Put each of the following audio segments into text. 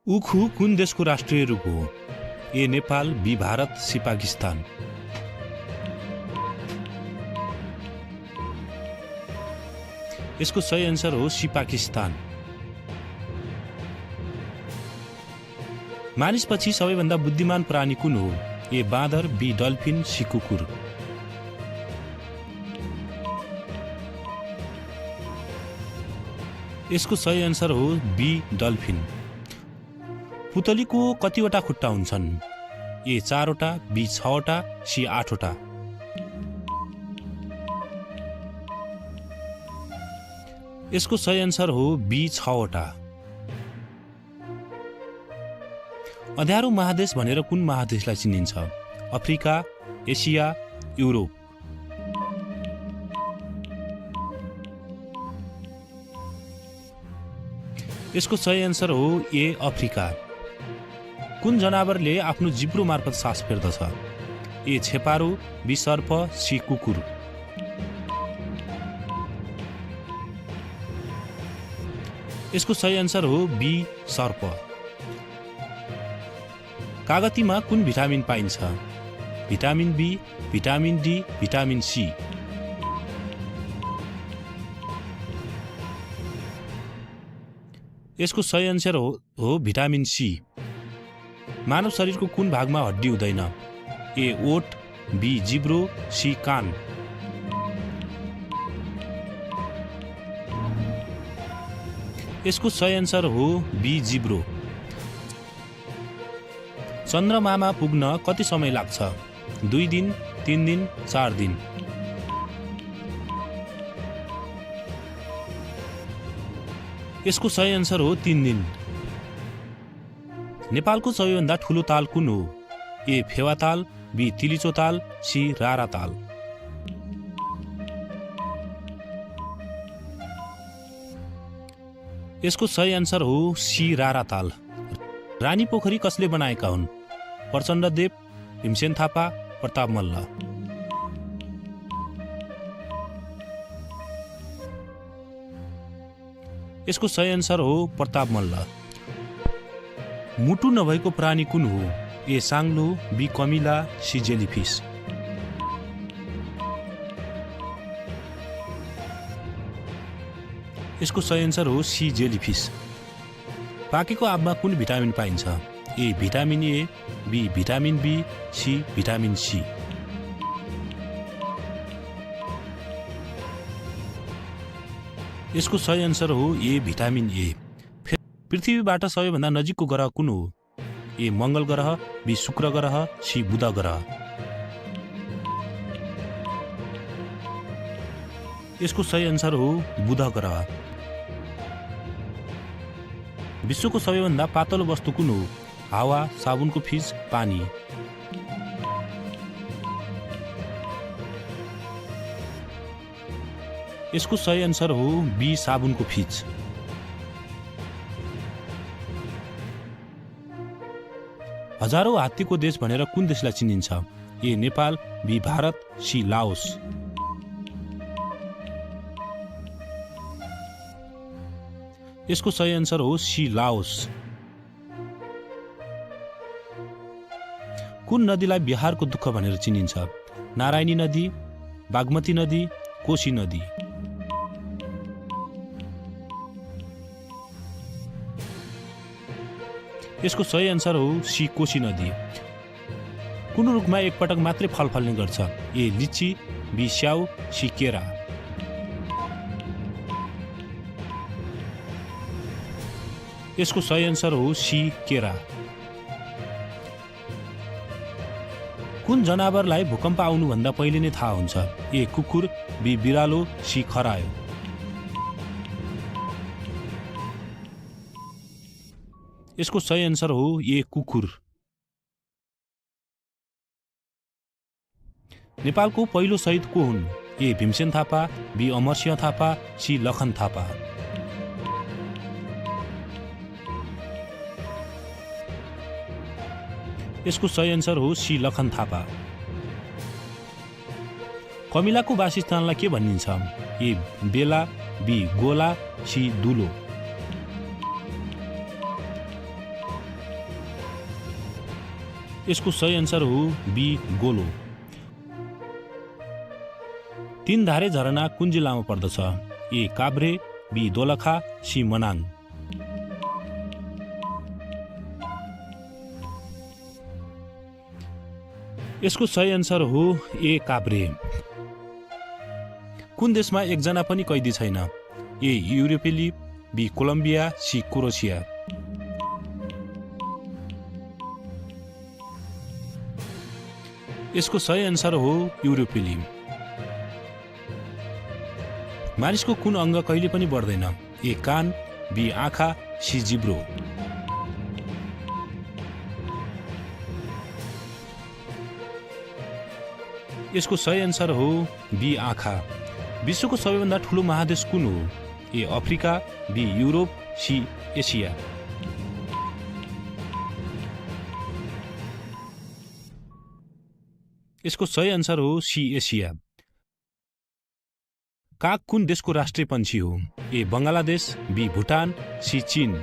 उखु कुन देशको राष्ट्रिय रूप हो? ए नेपाल, बी भारत, सी पाकिस्तान। यसको सही आन्सर हो सी पाकिस्तान। मानिसपछि सबैभन्दा बुद्धिमान प्राणी कुन हो? ए बाँदर, बी डल्फिन, सी कुकुर। यसको सही आन्सर हो बी डल्फिन। पुतलीको कतिवटा खुट्टा हुन्छन्? ए 4 वटा, बी 6 वटा, सी 8 वटा। यसको सही आन्सर हो बी 6 वटा। अँध्यारो महादेश भनेर कुन महादेशलाई चिनिन्छ? Africa, Asia, Europe. यसको सही आन्सर हो ए अफ्रिका। कुन जनावरले आफ्नो जिब्रो मार्फत सास फेर्दछ? ए छेपारो, बी सर्प, सी कुकुर। यसको सही आन्सर हो बी सर्प। कागतीमा कुन भिटामिन पाइन्छ? Vitamin B, vitamin D, vitamin C. यसको सही आन्सर हो भिटामिन सी। मानव शरीरको कुन भागमा हड्डी हुँदैन? ए ओठ, बी जिब्रो, सी कान। यसको सही आन्सर हो बी जिब्रो। चन्द्रमामा पुग्न कति समय लाग्छ? 2 दिन, 3 दिन, 4 दिन। यसको सही आन्सर हो 3 दिन। नेपालको सबैभन्दा ठुलो ताल कुन हो? ए फेवाताल, बी तिलिचो ताल, सी रारा ताल। यसको सही आन्सर हो सी रारा ताल। रानी पोखरी कसले बनाएका हुन्? प्रचण्डदेव, भीमसेन थापा, प्रताप मल्ल। यसको सही आन्सर हो प्रताप मल्ल। मुटु नभएको प्राणी कुन हो? ए साङ्लो, बी कमिला, सी जेलीफिस। यसको सही आन्सर हो सी जेलीफिस। पाकेको आँपमा कुन भिटामिन पाइन्छ? A vitamin A, B vitamin B, C vitamin C. यसको सही आन्सर हो ए भिटामिन ए। पृथ्वीबाट सबैभन्दा नजिकको ग्रह कुन हो? ए मङ्गल ग्रह, बी शुक्र ग्रह, सी बुध ग्रह। यसको सही आन्सर हो बुध ग्रह। विश्वको सबैभन्दा पातलो वस्तु कुन हो? हावा, साबुनको फिस, पानी। यसको सही आन्सर हो बी साबुनको फिस। हजारौं हात्तीको देश भनेर कुन देशलाई चिनिन्छ? A Nepal, B Bharat, C Laos. यसको सही आन्सर हो सी लाओस। कुन नदीलाई बिहारको दुःख भनेर चिनिन्छ? नारायणी नदी, बागमती नदी, कोशी नदी। यसको सही आन्सर हो सी कोशी नदी। कुन रुखमा एकपटक मात्रै फल फल्ने गर्छ? ए लिची, बी स्याउ, सी केरा। यसको सही आन्सर हो सी केरा। कुन जनावरलाई भूकम्प आउनुभन्दा पहिले नै थाहा हुन्छ? ए कुकुर, बी बिरालो, सी खरायो। यसको सही आन्सर हो ए कुकुर। नेपालको पहिलो शहीद को हुन्? ए भीमसेन थापा, बी अमरसिंह थापा, सी लखन थापा। यसको सही आन्सर हो सी लखन थापा। कमिलाको वासस्थानलाई के भनिन्छ? ए बेला, बी गोला, सी दुलो। यसको सही आन्सर हो बी गोलो। 3 धारे झरना कुन जिल्लामा पर्दछ? ए काभ्रे, बी दोलखा, सी मनाङ। यसको सही आन्सर हो ए काभ्रे। कुन देशमा एकजना पनि कैदी छैन? ए युरोपेली, बी कोलम्बिया, सी क्रोएसिया। यसको सही आन्सर हो युरोपेली। मानिसको कुन अङ्ग कहिले पनि बढ्दैन? ए कान, बी आँखा, सी जिब्रो। यसको सही आन्सर हो बी आँखा। विश्वको सबैभन्दा ठुलो महादेश कुन हो? A Africa, B Europe, C Asia. यसको सही आन्सर हो सी एसिया। काग कुन देशको राष्ट्रिय पन्छी हो? ए बङ्गलादेश, बी भुटान, सी चीन।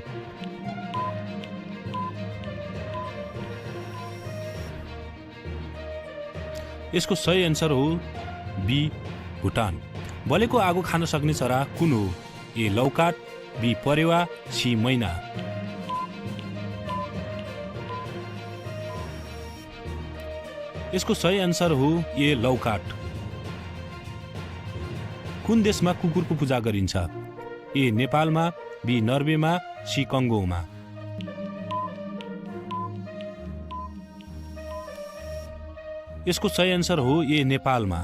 यसको सही आन्सर हो बी भुटान। बलेको आगो खान सक्ने चरा कुन हो? ए लौकाट, बी परेवा, सी मैना। यसको सही आन्सर हो ए लौकाट। कुन देशमा कुकुरको पूजा गरिन्छ? ए नेपालमा, बी नर्वेमा, सी कङ्गोमा। यसको सही आन्सर हो ए नेपालमा।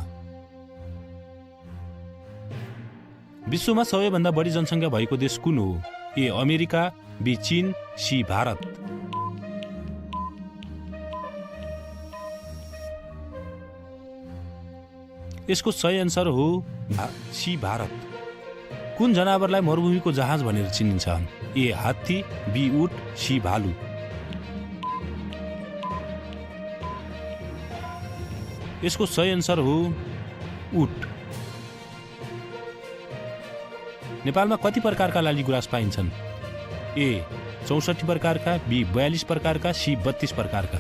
विश्वमा सबैभन्दा बढी जनसङ्ख्या भएको देश कुन हो? ए अमेरिका, बी चीन, सी भारत। यसको सही आन्सर हो सी भारत। कुन जनावरलाई मरुभूमिको जहाज भनेर चिनिन्छ? ए हात्ती, बी उट, सी भालु। यसको सही आन्सर हो उट। नेपालमा कति प्रकारका लाली गुराँस पाइन्छन्? ए 64 प्रकारका, बी 42 प्रकारका, सी 32 प्रकारका।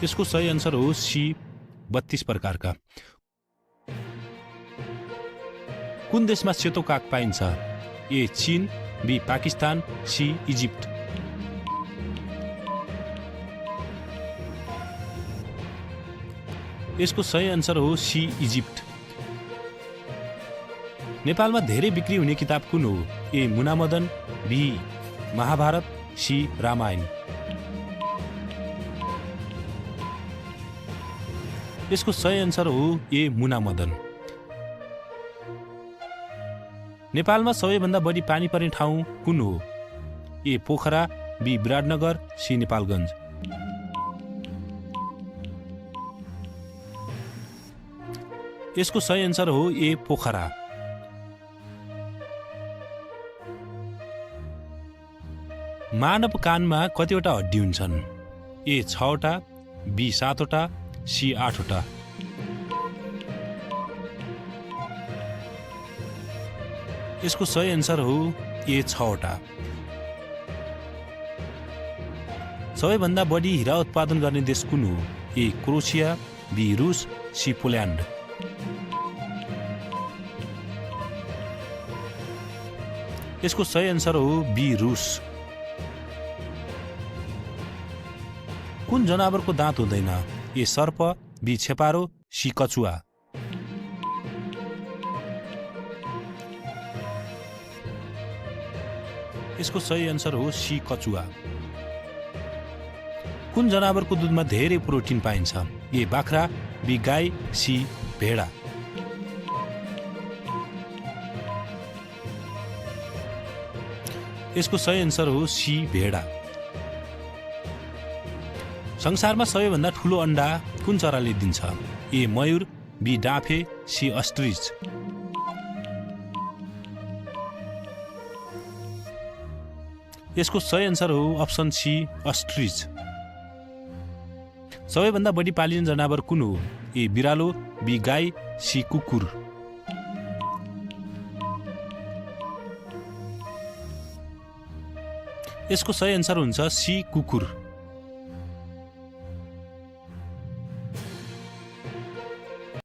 यसको सही आन्सर हो सी 32 प्रकारका। कुन देशमा सेतो काग पाइन्छ? ए चीन, बी पाकिस्तान, सी इजिप्ट। यसको सही आन्सर हो सी इजिप्ट। नेपालमा धेरै बिक्री हुने किताब कुन हो? ए मुनामदन, बी महाभारत, सी रामायण। यसको सही आन्सर हो ए मुनामदन। नेपालमा सबैभन्दा बढी पानी पर्ने ठाउँ कुन हो? ए पोखरा, बी विराटनगर, सी नेपालगञ्ज। यसको सही आन्सर हो ए पोखरा। मानव कानमा कतिवटा हड्डी हुन्छन्? ए 6वटा, बी 7वटा, सी 8वटा। यसको सही आन्सर हो ए 6वटा। सबैभन्दा बढी हिरा उत्पादन गर्ने देश कुन हो? ए क्रोएसिया, बी रुस, सी पोल्यान्ड। यसको सही आन्सर हो बी रुस। कुन जनावरको दाँत हुँदैन? ए सर्प, बी छेपारो, सी कछुवा। यसको सही आन्सर हो सी कछुवा। कुन जनावरको दुधमा धेरै प्रोटिन पाइन्छ? ए बाख्रा, बी गाई, सी भेडा। यसको सही आन्सर हो सी भेडा। संसारमा सबैभन्दा ठुलो अण्डा कुन चराले दिन्छ? ए मयूर, बी डाँफे, सी अस्ट्रिच। यसको सही आन्सर हो अप्सन सी अस्ट्रिच। सबैभन्दा बढी पालिने जनावर कुन हो? ए बिरालो, बी गाई, सी कुकुर। यसको सही एन्सर हुन्छ सी कुकुर।